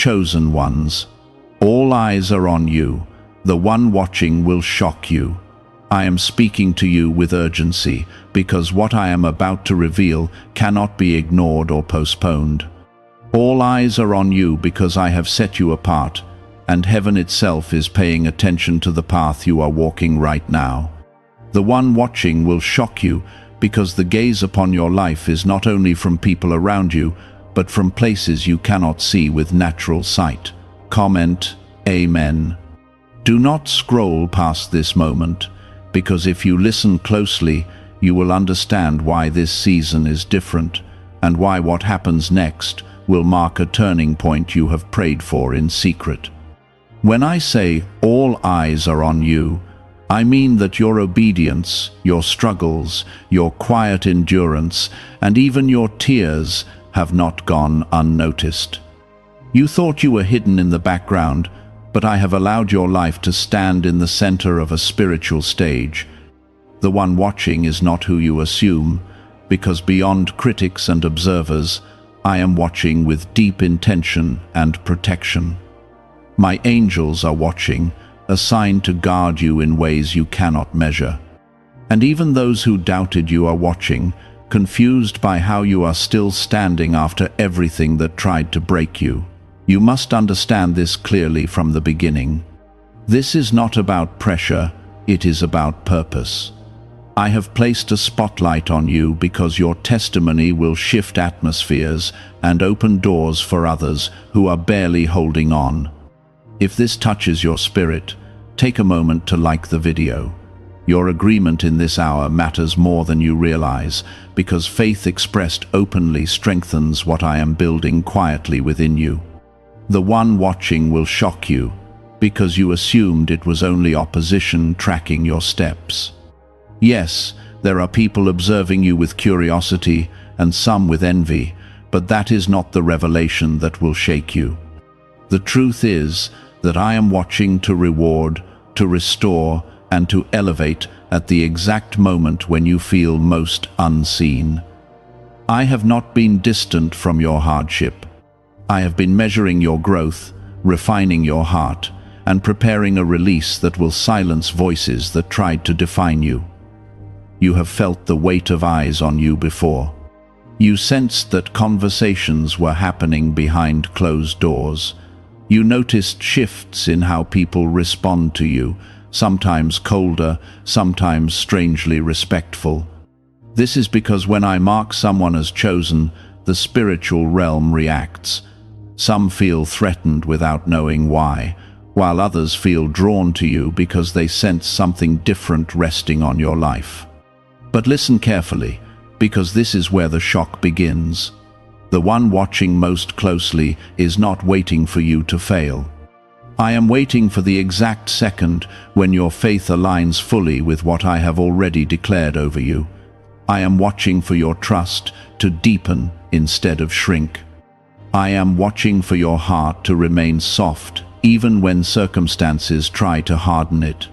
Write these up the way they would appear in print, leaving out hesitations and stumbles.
chosen ones. All eyes are on you. The one watching will shock you. I am speaking to you with urgency, because what I am about to reveal cannot be ignored or postponed. All eyes are on you because I have set you apart, and heaven itself is paying attention to the path you are walking right now. The one watching will shock you because the gaze upon your life is not only from people around you, but from places you cannot see with natural sight. Comment, Amen. Do not scroll past this moment, because if you listen closely, you will understand why this season is different, and why what happens next will mark a turning point you have prayed for in secret. When I say all eyes are on you, I mean that your obedience, your struggles, your quiet endurance, and even your tears have not gone unnoticed. You thought you were hidden in the background, but I have allowed your life to stand in the center of a spiritual stage. The one watching is not who you assume, because beyond critics and observers, I am watching with deep intention and protection. My angels are watching, assigned to guard you in ways you cannot measure. And even those who doubted you are watching, confused by how you are still standing after everything that tried to break you. You must understand this clearly from the beginning. This is not about pressure, it is about purpose. I have placed a spotlight on you because your testimony will shift atmospheres and open doors for others who are barely holding on. If this touches your spirit, take a moment to like the video. Your agreement in this hour matters more than you realize, because faith expressed openly strengthens what I am building quietly within you. The one watching will shock you, because you assumed it was only opposition tracking your steps. Yes, there are people observing you with curiosity and some with envy, but that is not the revelation that will shake you. The truth is that I am watching to reward, to restore, and to elevate at the exact moment when you feel most unseen. I have not been distant from your hardship. I have been measuring your growth, refining your heart, and preparing a release that will silence voices that tried to define you. You have felt the weight of eyes on you before. You sensed that conversations were happening behind closed doors. You noticed shifts in how people respond to you, sometimes colder, sometimes strangely respectful. This is because when I mark someone as chosen, the spiritual realm reacts. Some feel threatened without knowing why, while others feel drawn to you because they sense something different resting on your life. But listen carefully, because this is where the shock begins. The one watching most closely is not waiting for you to fail. I am waiting for the exact second when your faith aligns fully with what I have already declared over you. I am watching for your trust to deepen instead of shrink. I am watching for your heart to remain soft, even when circumstances try to harden it.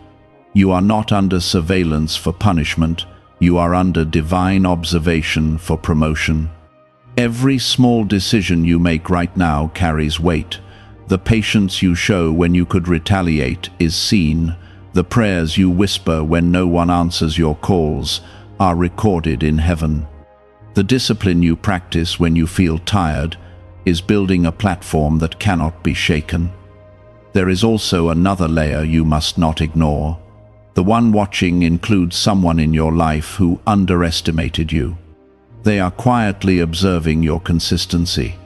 You are not under surveillance for punishment. You are under divine observation for promotion. Every small decision you make right now carries weight. The patience you show when you could retaliate is seen. The prayers you whisper when no one answers your calls are recorded in heaven. The discipline you practice when you feel tired is building a platform that cannot be shaken. There is also another layer you must not ignore. The one watching includes someone in your life who underestimated you. They are quietly observing your consistency.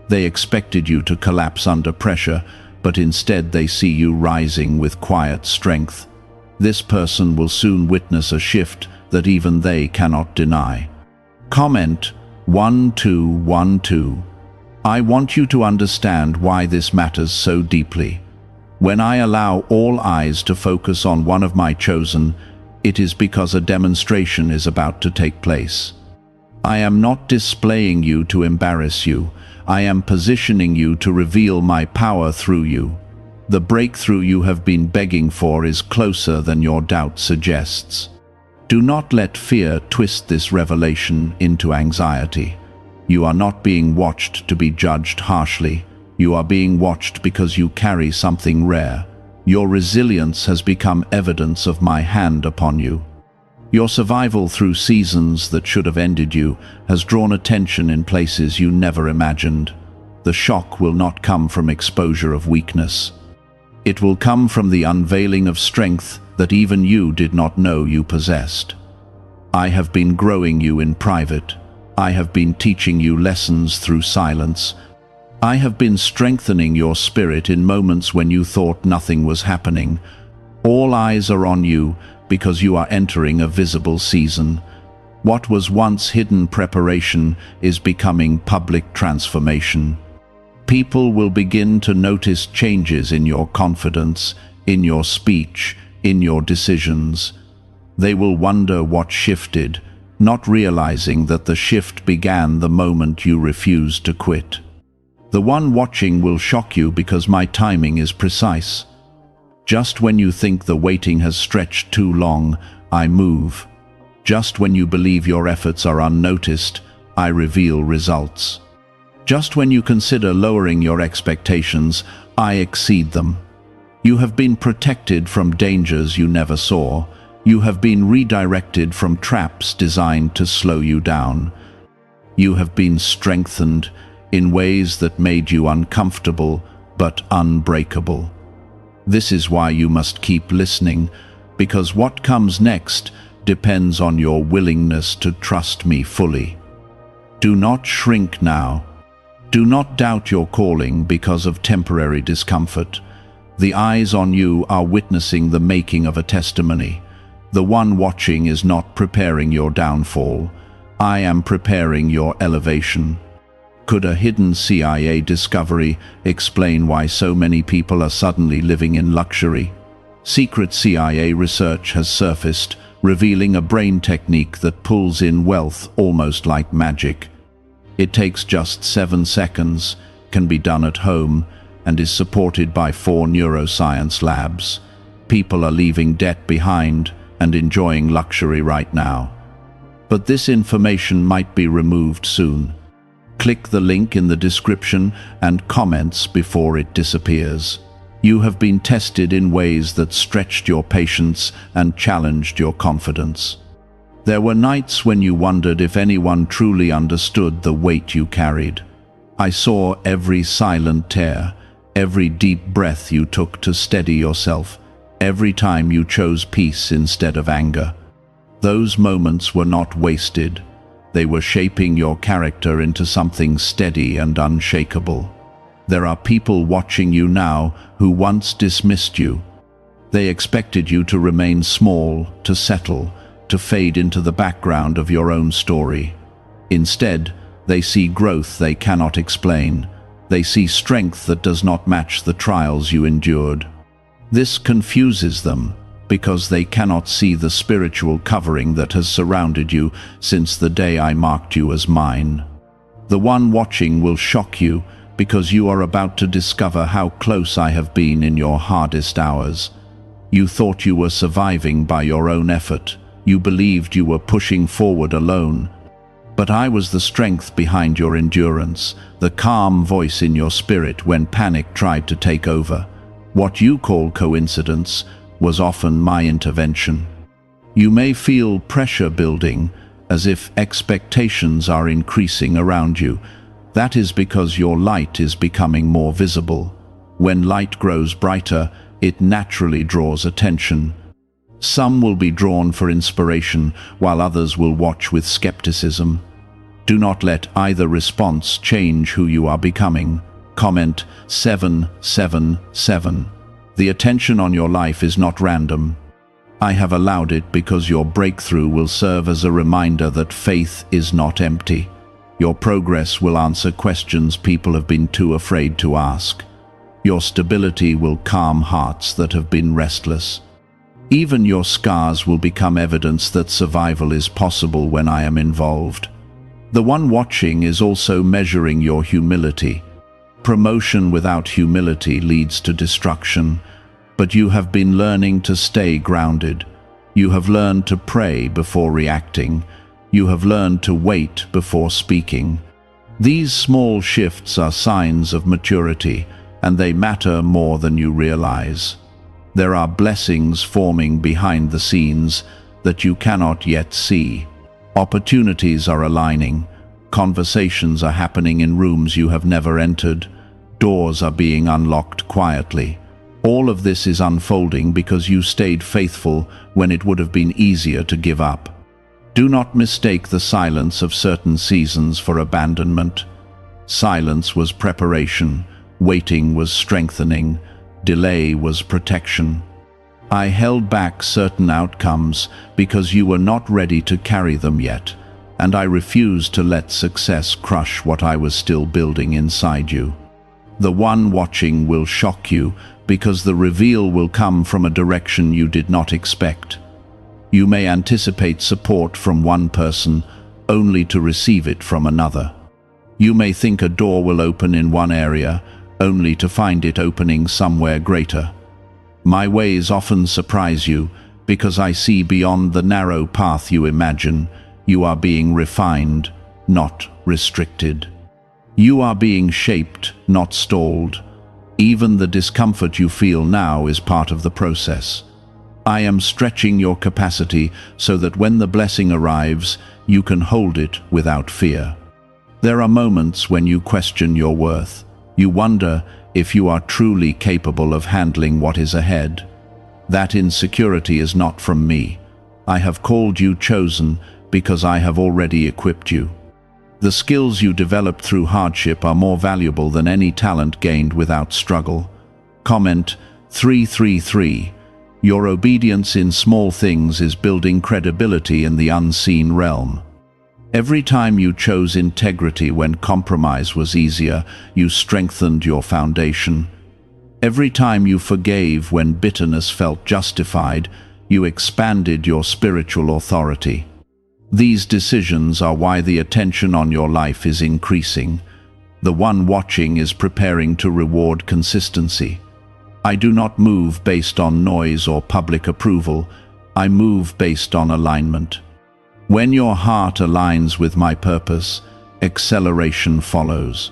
They expected you to collapse under pressure, but instead they see you rising with quiet strength. This person will soon witness a shift that even they cannot deny. Comment 1212. I want you to understand why this matters so deeply. When I allow all eyes to focus on one of my chosen, it is because a demonstration is about to take place. I am not displaying you to embarrass you. I am positioning you to reveal my power through you. The breakthrough you have been begging for is closer than your doubt suggests. Do not let fear twist this revelation into anxiety. You are not being watched to be judged harshly. You are being watched because you carry something rare. Your resilience has become evidence of my hand upon you. Your survival through seasons that should have ended you has drawn attention in places you never imagined. The shock will not come from exposure of weakness. It will come from the unveiling of strength that even you did not know you possessed. I have been growing you in private. I have been teaching you lessons through silence. I have been strengthening your spirit in moments when you thought nothing was happening. All eyes are on you because you are entering a visible season. What was once hidden preparation is becoming public transformation. People will begin to notice changes in your confidence, in your speech, in your decisions. They will wonder what shifted, not realizing that the shift began the moment you refused to quit. The one watching will shock you because my timing is precise. Just when you think the waiting has stretched too long, I move. Just when you believe your efforts are unnoticed, I reveal results. Just when you consider lowering your expectations, I exceed them. You have been protected from dangers you never saw. You have been redirected from traps designed to slow you down. You have been strengthened in ways that made you uncomfortable but unbreakable. This is why you must keep listening, because what comes next depends on your willingness to trust me fully. Do not shrink now. Do not doubt your calling because of temporary discomfort. The eyes on you are witnessing the making of a testimony. The one watching is not preparing your downfall. I am preparing your elevation. Could a hidden CIA discovery explain why so many people are suddenly living in luxury? Secret CIA research has surfaced, revealing a brain technique that pulls in wealth almost like magic. It takes just 7 seconds, can be done at home, and is supported by 4 neuroscience labs. People are leaving debt behind and enjoying luxury right now. But this information might be removed soon. Click the link in the description and comments before it disappears. You have been tested in ways that stretched your patience and challenged your confidence. There were nights when you wondered if anyone truly understood the weight you carried. I saw every silent tear, every deep breath you took to steady yourself, every time you chose peace instead of anger. Those moments were not wasted. They were shaping your character into something steady and unshakable. There are people watching you now who once dismissed you. They expected you to remain small, to settle, to fade into the background of your own story. Instead, they see growth they cannot explain. They see strength that does not match the trials you endured. This confuses them because they cannot see the spiritual covering that has surrounded you since the day I marked you as mine. The one watching will shock you because you are about to discover how close I have been in your hardest hours. You thought you were surviving by your own effort. You believed you were pushing forward alone. But I was the strength behind your endurance, the calm voice in your spirit when panic tried to take over. What you call coincidence was often my intervention. You may feel pressure building, as if expectations are increasing around you. That is because your light is becoming more visible. When light grows brighter, it naturally draws attention. Some will be drawn for inspiration, while others will watch with skepticism. Do not let either response change who you are becoming. Comment 777. The attention on your life is not random. I have allowed it because your breakthrough will serve as a reminder that faith is not empty. Your progress will answer questions people have been too afraid to ask. Your stability will calm hearts that have been restless. Even your scars will become evidence that survival is possible when I am involved. The one watching is also measuring your humility. Promotion without humility leads to destruction, but you have been learning to stay grounded. You have learned to pray before reacting. You have learned to wait before speaking. These small shifts are signs of maturity, and they matter more than you realize. There are blessings forming behind the scenes that you cannot yet see. Opportunities are aligning. Conversations are happening in rooms you have never entered. Doors are being unlocked quietly. All of this is unfolding because you stayed faithful when it would have been easier to give up. Do not mistake the silence of certain seasons for abandonment. Silence was preparation, waiting was strengthening, delay was protection. I held back certain outcomes because you were not ready to carry them yet, and I refused to let success crush what I was still building inside you. The one watching will shock you because the reveal will come from a direction you did not expect. You may anticipate support from one person only to receive it from another. You may think a door will open in one area only to find it opening somewhere greater. My ways often surprise you because I see beyond the narrow path you imagine. You are being refined, not restricted. You are being shaped, not stalled. Even the discomfort you feel now is part of the process. I am stretching your capacity so that when the blessing arrives, you can hold it without fear. There are moments when you question your worth. You wonder if you are truly capable of handling what is ahead. That insecurity is not from me. I have called you chosen because I have already equipped you. The skills you developed through hardship are more valuable than any talent gained without struggle. Comment 333. Your obedience in small things is building credibility in the unseen realm. Every time you chose integrity when compromise was easier, you strengthened your foundation. Every time you forgave when bitterness felt justified, you expanded your spiritual authority. These decisions are why the attention on your life is increasing. The one watching is preparing to reward consistency. I do not move based on noise or public approval. I move based on alignment. When your heart aligns with my purpose, acceleration follows.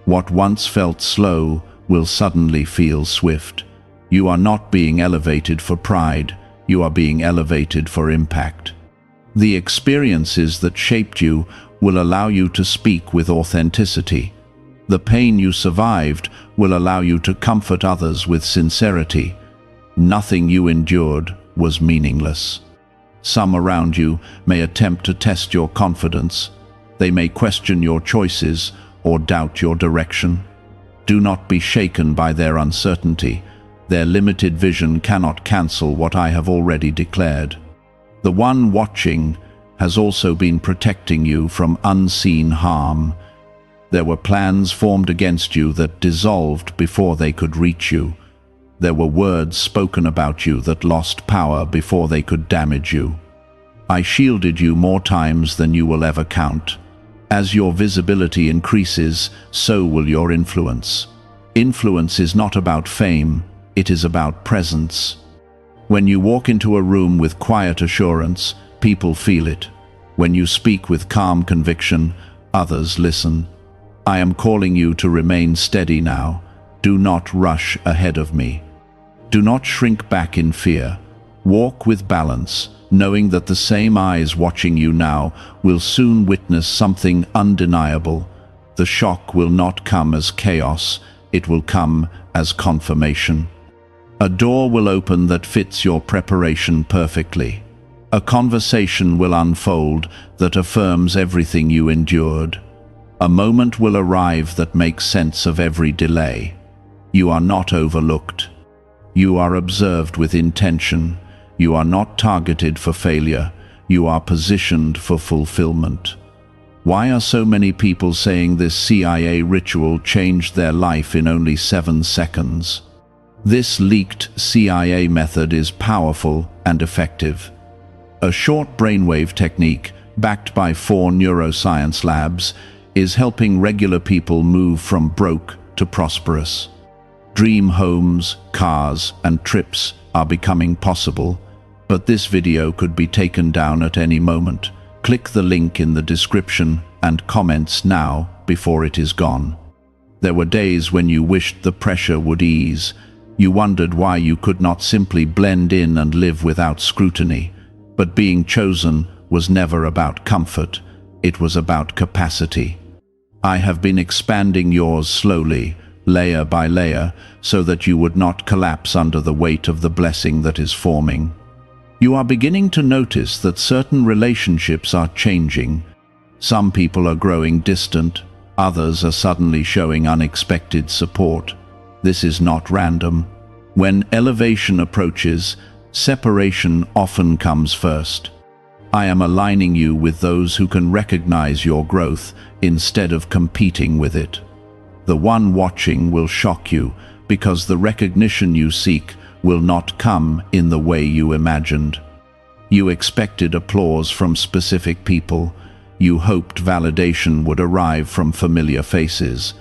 What once felt slow will suddenly feel swift. You are not being elevated for pride, you are being elevated for impact. The experiences that shaped you will allow you to speak with authenticity. The pain you survived will allow you to comfort others with sincerity. Nothing you endured was meaningless. Some around you may attempt to test your confidence. They may question your choices or doubt your direction. Do not be shaken by their uncertainty. Their limited vision cannot cancel what I have already declared. The one watching has also been protecting you from unseen harm. There were plans formed against you that dissolved before they could reach you. There were words spoken about you that lost power before they could damage you. I shielded you more times than you will ever count. As your visibility increases, so will your influence. Influence is not about fame, it is about presence. When you walk into a room with quiet assurance, people feel it. When you speak with calm conviction, others listen. I am calling you to remain steady now. Do not rush ahead of me. Do not shrink back in fear. Walk with balance, knowing that the same eyes watching you now will soon witness something undeniable. The shock will not come as chaos, it will come as confirmation. A door will open that fits your preparation perfectly. A conversation will unfold that affirms everything you endured. A moment will arrive that makes sense of every delay. You are not overlooked. You are observed with intention. You are not targeted for failure. You are positioned for fulfillment. Why are so many people saying this CIA ritual changed their life in only 7 seconds? This leaked CIA method is powerful and effective. A short brainwave technique, backed by 4 neuroscience labs, is helping regular people move from broke to prosperous. Dream homes, cars, and trips are becoming possible, but this video could be taken down at any moment. Click the link in the description and comments now not before it is gone. There were days when you wished the pressure would ease. You wondered why you could not simply blend in and live without scrutiny. But being chosen was never about comfort. It was about capacity. I have been expanding yours slowly, layer by layer, so that you would not collapse under the weight of the blessing that is forming. You are beginning to notice that certain relationships are changing. Some people are growing distant, others are suddenly showing unexpected support. This is not random. When elevation approaches, separation often comes first. I am aligning you with those who can recognize your growth instead of competing with it. The one watching will shock you because the recognition you seek will not come in the way you imagined. You expected applause from specific people. You hoped validation would arrive from familiar faces.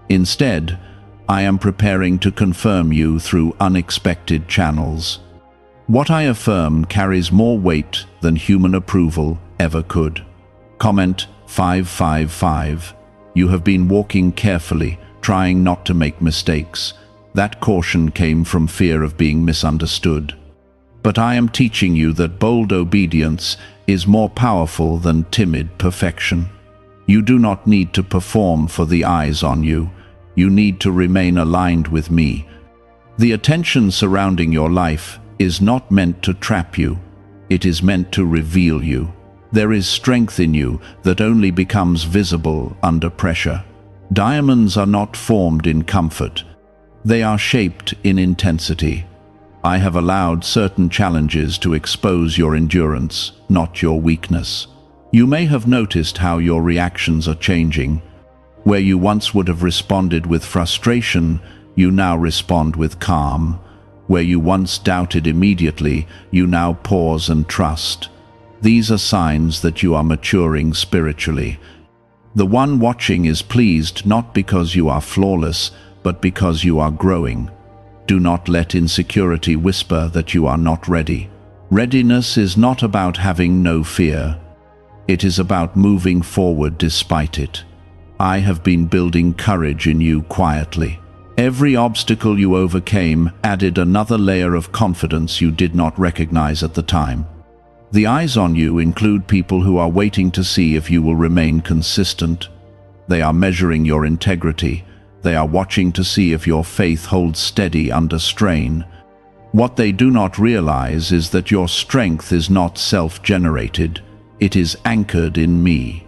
Instead, I am preparing to confirm you through unexpected channels. What I affirm carries more weight than human approval ever could. Comment 555. You have been walking carefully, trying not to make mistakes. That caution came from fear of being misunderstood. But I am teaching you that bold obedience is more powerful than timid perfection. You do not need to perform for the eyes on you. You need to remain aligned with me. The attention surrounding your life is not meant to trap you. It is meant to reveal you. There is strength in you that only becomes visible under pressure. Diamonds are not formed in comfort. They are shaped in intensity. I have allowed certain challenges to expose your endurance, not your weakness. You may have noticed how your reactions are changing. Where you once would have responded with frustration, you now respond with calm. Where you once doubted immediately, you now pause and trust. These are signs that you are maturing spiritually. The one watching is pleased not because you are flawless, but because you are growing. Do not let insecurity whisper that you are not ready. Readiness is not about having no fear. It is about moving forward despite it. I have been building courage in you quietly. Every obstacle you overcame added another layer of confidence you did not recognize at the time. The eyes on you include people who are waiting to see if you will remain consistent. They are measuring your integrity. They are watching to see if your faith holds steady under strain. What they do not realize is that your strength is not self-generated. It is anchored in me.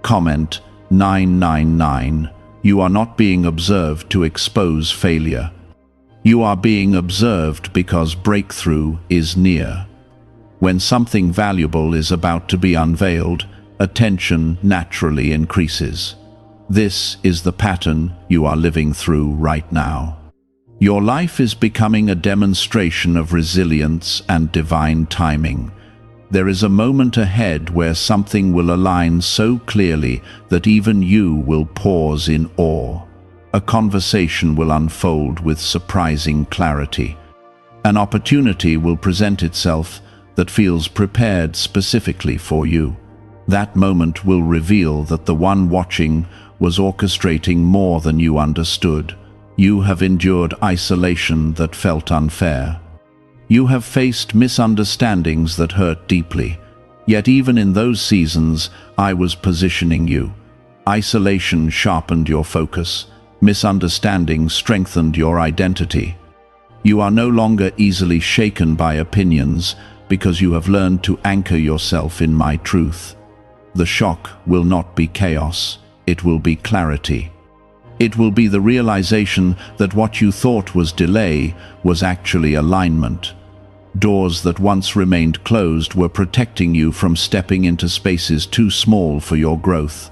Comment 999. You are not being observed to expose failure. You are being observed because breakthrough is near. When something valuable is about to be unveiled, attention naturally increases. This is the pattern you are living through right now. Your life is becoming a demonstration of resilience and divine timing. There is a moment ahead where something will align so clearly that even you will pause in awe. A conversation will unfold with surprising clarity. An opportunity will present itself that feels prepared specifically for you. That moment will reveal that the one watching was orchestrating more than you understood. You have endured isolation that felt unfair. You have faced misunderstandings that hurt deeply. Yet even in those seasons, I was positioning you. Isolation sharpened your focus. Misunderstanding strengthened your identity. You are no longer easily shaken by opinions because you have learned to anchor yourself in my truth. The shock will not be chaos. It will be clarity. It will be the realization that what you thought was delay was actually alignment. Doors that once remained closed were protecting you from stepping into spaces too small for your growth.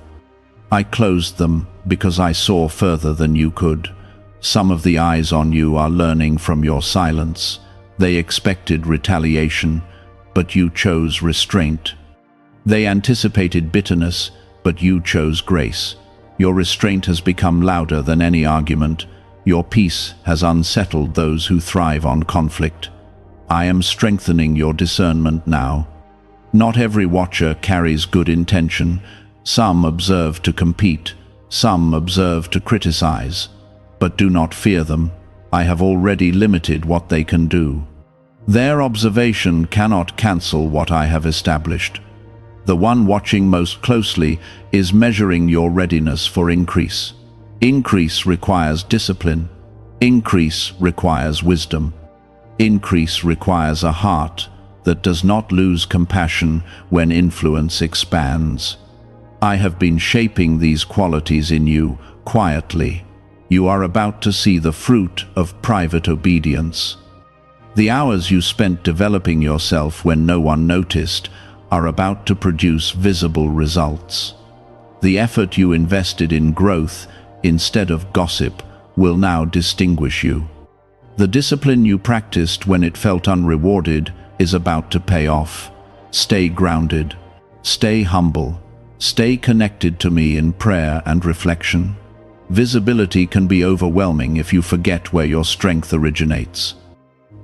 I closed them because I saw further than you could. Some of the eyes on you are learning from your silence. They expected retaliation, but you chose restraint. They anticipated bitterness, but you chose grace. Your restraint has become louder than any argument. Your peace has unsettled those who thrive on conflict. I am strengthening your discernment now. Not every watcher carries good intention. Some observe to compete. Some observe to criticize, but do not fear them. I have already limited what they can do. Their observation cannot cancel what I have established. The one watching most closely is measuring your readiness for increase. Increase requires discipline. Increase requires wisdom. Increase requires a heart that does not lose compassion when influence expands. I have been shaping these qualities in you quietly. You are about to see the fruit of private obedience. The hours you spent developing yourself when no one noticed are about to produce visible results. The effort you invested in growth instead of gossip will now distinguish you. The discipline you practiced when it felt unrewarded is about to pay off. Stay grounded. Stay humble. Stay connected to me in prayer and reflection. Visibility can be overwhelming if you forget where your strength originates.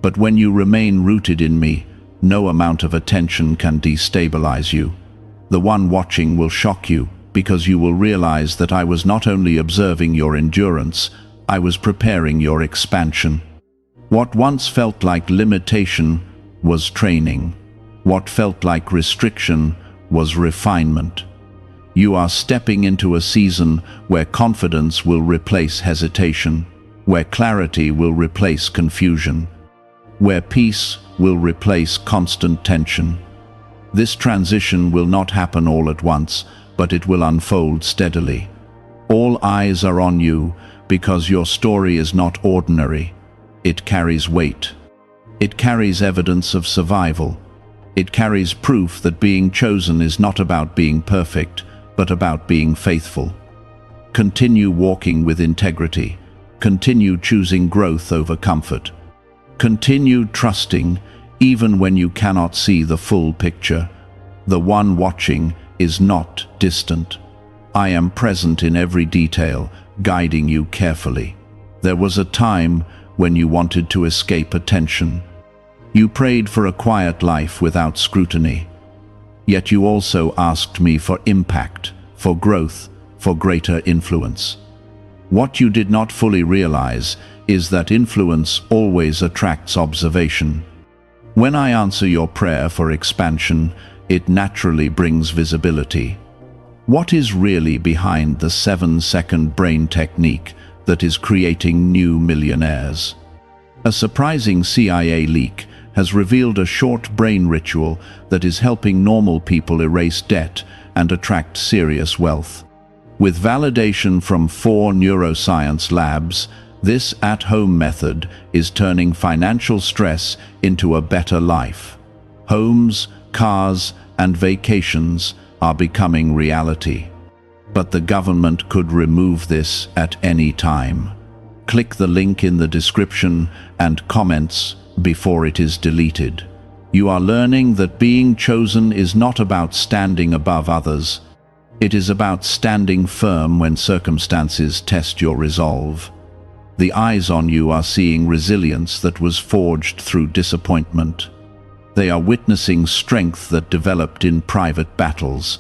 But when you remain rooted in me, no amount of attention can destabilize you. The one watching will shock you, because you will realize that I was not only observing your endurance, I was preparing your expansion. What once felt like limitation was training. What felt like restriction was refinement. You are stepping into a season where confidence will replace hesitation, where clarity will replace confusion, where peace will replace constant tension. This transition will not happen all at once, but it will unfold steadily. All eyes are on you because your story is not ordinary. It carries weight. It carries evidence of survival. It carries proof that being chosen is not about being perfect, but about being faithful. Continue walking with integrity. Continue choosing growth over comfort. Continue trusting even when you cannot see the full picture. The one watching is not distant. I am present in every detail, guiding you carefully. There was a time when you wanted to escape attention. You prayed for a quiet life without scrutiny. Yet you also asked me for impact, for growth, for greater influence. What you did not fully realize is that influence always attracts observation. When I answer your prayer for expansion, it naturally brings visibility. What is really behind the 7-second brain technique that is creating new millionaires? A surprising CIA leak has revealed a short brain ritual that is helping normal people erase debt and attract serious wealth. With validation from 4 neuroscience labs, this at-home method is turning financial stress into a better life. Homes, cars, and vacations are becoming reality. But the government could remove this at any time. Click the link in the description and comments before it is deleted. You are learning that being chosen is not about standing above others. It is about standing firm when circumstances test your resolve. The eyes on you are seeing resilience that was forged through disappointment. They are witnessing strength that developed in private battles.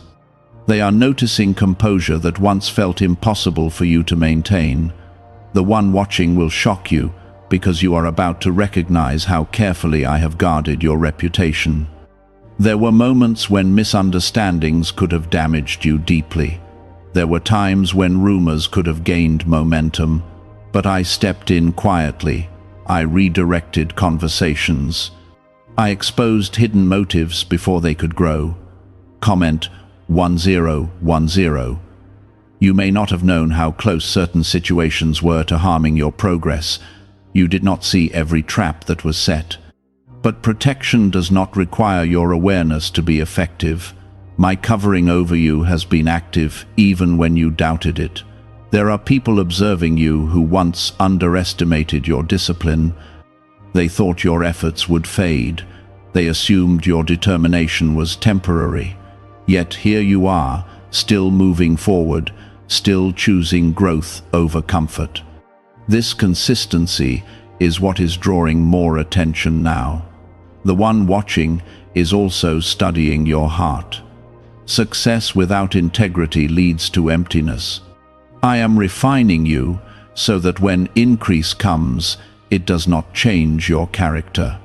They are noticing composure that once felt impossible for you to maintain. The one watching will shock you because you are about to recognize how carefully I have guarded your reputation. There were moments when misunderstandings could have damaged you deeply. There were times when rumors could have gained momentum, but I stepped in quietly. I redirected conversations. I exposed hidden motives before they could grow. Comment 1010. You may not have known how close certain situations were to harming your progress. You did not see every trap that was set. But protection does not require your awareness to be effective. My covering over you has been active even when you doubted it. There are people observing you who once underestimated your discipline. They thought your efforts would fade. They assumed your determination was temporary. Yet here you are, still moving forward, still choosing growth over comfort. This consistency is what is drawing more attention now. The one watching is also studying your heart. Success without integrity leads to emptiness. I am refining you so that when increase comes, it does not change your character.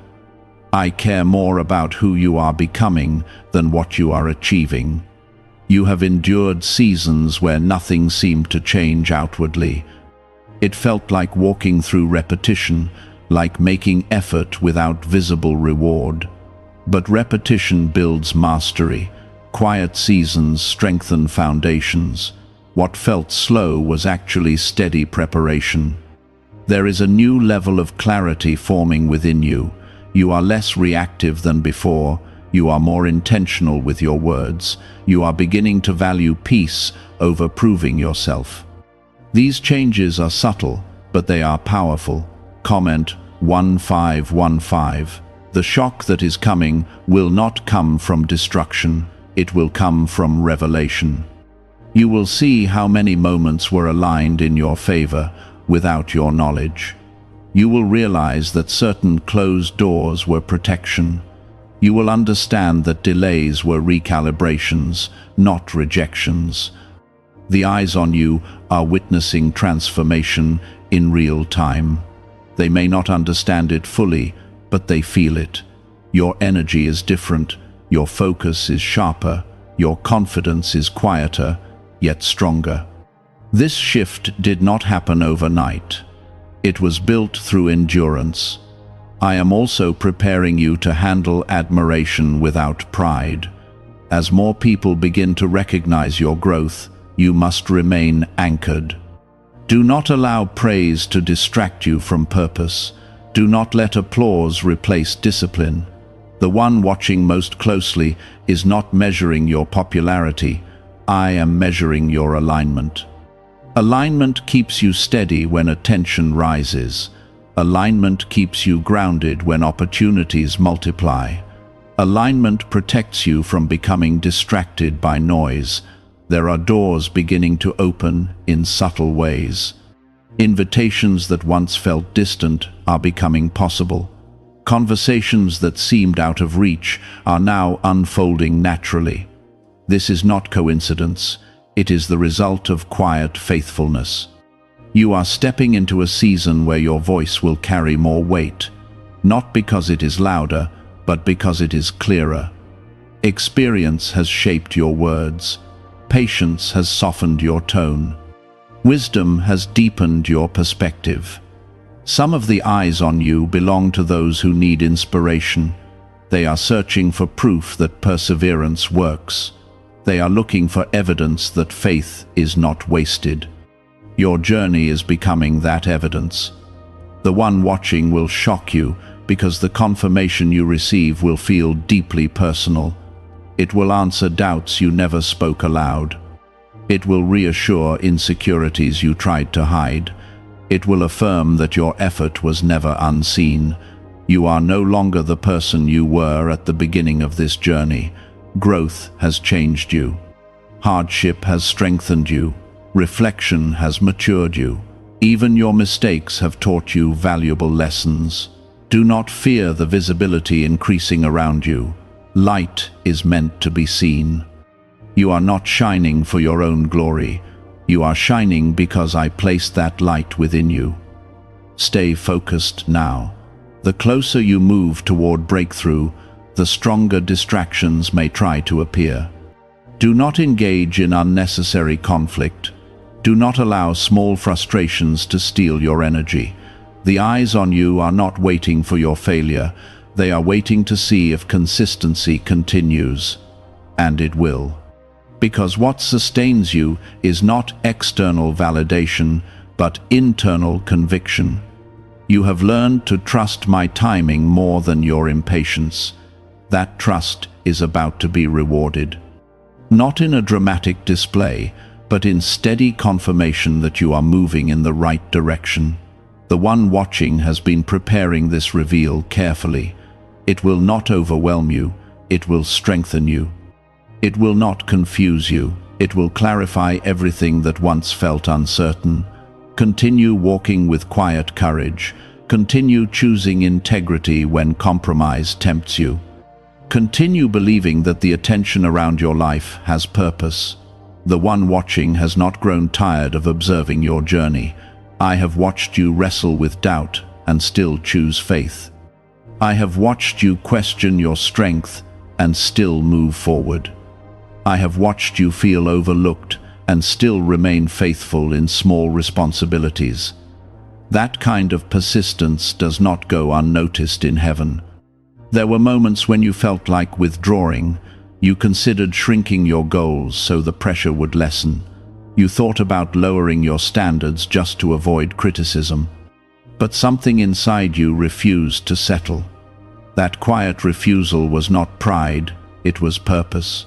I care more about who you are becoming than what you are achieving. You have endured seasons where nothing seemed to change outwardly. It felt like walking through repetition, like making effort without visible reward. But repetition builds mastery. Quiet seasons strengthen foundations. What felt slow was actually steady preparation. There is a new level of clarity forming within you. You are less reactive than before. You are more intentional with your words. You are beginning to value peace over proving yourself. These changes are subtle, but they are powerful. Comment 1515. The shock that is coming will not come from destruction. It will come from revelation. You will see how many moments were aligned in your favor without your knowledge. You will realize that certain closed doors were protection. You will understand that delays were recalibrations, not rejections. The eyes on you are witnessing transformation in real time. They may not understand it fully, but they feel it. Your energy is different, your focus is sharper, your confidence is quieter, yet stronger. This shift did not happen overnight. It was built through endurance. I am also preparing you to handle admiration without pride. As more people begin to recognize your growth, you must remain anchored. Do not allow praise to distract you from purpose. Do not let applause replace discipline. The one watching most closely is not measuring your popularity. I am measuring your alignment. Alignment keeps you steady when attention rises. Alignment keeps you grounded when opportunities multiply. Alignment protects you from becoming distracted by noise. There are doors beginning to open in subtle ways. Invitations that once felt distant are becoming possible. Conversations that seemed out of reach are now unfolding naturally. This is not coincidence. It is the result of quiet faithfulness. You are stepping into a season where your voice will carry more weight, not because it is louder, but because it is clearer. Experience has shaped your words. Patience has softened your tone. Wisdom has deepened your perspective. Some of the eyes on you belong to those who need inspiration. They are searching for proof that perseverance works. They are looking for evidence that faith is not wasted. Your journey is becoming that evidence. The one watching will shock you because the confirmation you receive will feel deeply personal. It will answer doubts you never spoke aloud. It will reassure insecurities you tried to hide. It will affirm that your effort was never unseen. You are no longer the person you were at the beginning of this journey. Growth has changed you. Hardship has strengthened you. Reflection has matured you. Even your mistakes have taught you valuable lessons. Do not fear the visibility increasing around you. Light is meant to be seen. You are not shining for your own glory. You are shining because I placed that light within you. Stay focused now. The closer you move toward breakthrough, the stronger distractions may try to appear. Do not engage in unnecessary conflict. Do not allow small frustrations to steal your energy. The eyes on you are not waiting for your failure. They are waiting to see if consistency continues. And it will. Because what sustains you is not external validation, but internal conviction. You have learned to trust my timing more than your impatience. That trust is about to be rewarded. Not in a dramatic display, but in steady confirmation that you are moving in the right direction. The one watching has been preparing this reveal carefully. It will not overwhelm you, it will strengthen you. It will not confuse you, it will clarify everything that once felt uncertain. Continue walking with quiet courage. Continue choosing integrity when compromise tempts you. Continue believing that the attention around your life has purpose. The one watching has not grown tired of observing your journey. I have watched you wrestle with doubt and still choose faith. I have watched you question your strength and still move forward. I have watched you feel overlooked and still remain faithful in small responsibilities. That kind of persistence does not go unnoticed in heaven. There were moments when you felt like withdrawing. You considered shrinking your goals so the pressure would lessen. You thought about lowering your standards just to avoid criticism. But something inside you refused to settle. That quiet refusal was not pride, it was purpose.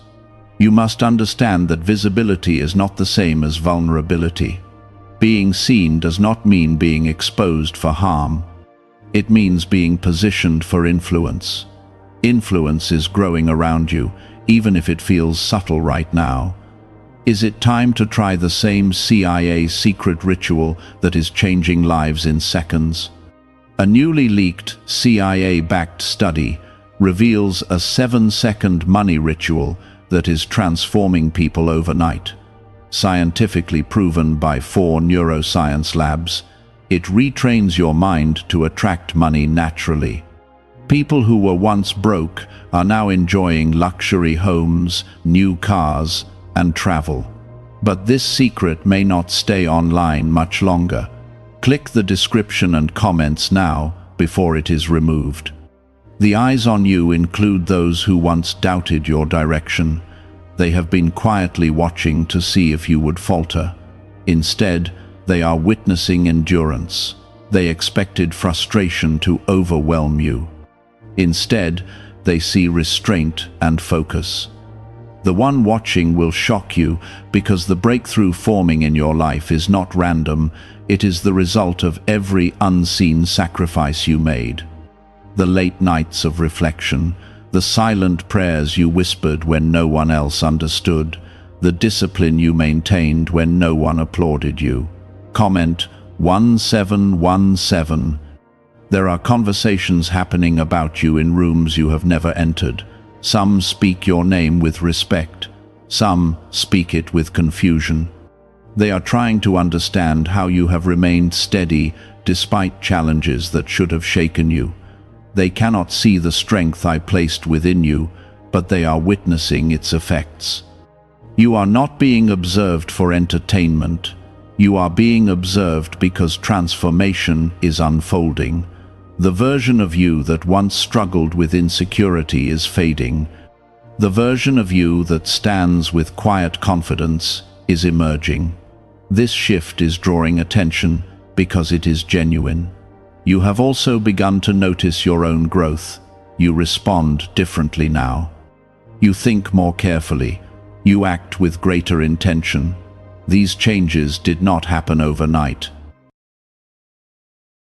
You must understand that visibility is not the same as vulnerability. Being seen does not mean being exposed for harm. It means being positioned for influence. Influence is growing around you, even if it feels subtle right now. Is it time to try the same CIA secret ritual that is changing lives in seconds? A newly leaked CIA-backed study reveals a 7-second money ritual that is transforming people overnight. Scientifically proven by 4 neuroscience labs, it retrains your mind to attract money naturally. People who were once broke are now enjoying luxury homes, new cars, and travel. But this secret may not stay online much longer. Click the description and comments now before it is removed. The eyes on you include those who once doubted your direction. They have been quietly watching to see if you would falter. Instead, they are witnessing endurance. They expected frustration to overwhelm you. Instead, they see restraint and focus. The one watching will shock you because the breakthrough forming in your life is not random, it is the result of every unseen sacrifice you made. The late nights of reflection, the silent prayers you whispered when no one else understood, the discipline you maintained when no one applauded you. Comment 1717. There are conversations happening about you in rooms you have never entered. Some speak your name with respect. Some speak it with confusion. They are trying to understand how you have remained steady despite challenges that should have shaken you. They cannot see the strength I placed within you, but they are witnessing its effects. You are not being observed for entertainment. You are being observed because transformation is unfolding. The version of you that once struggled with insecurity is fading. The version of you that stands with quiet confidence is emerging. This shift is drawing attention because it is genuine. You have also begun to notice your own growth. You respond differently now. You think more carefully. You act with greater intention. These changes did not happen overnight.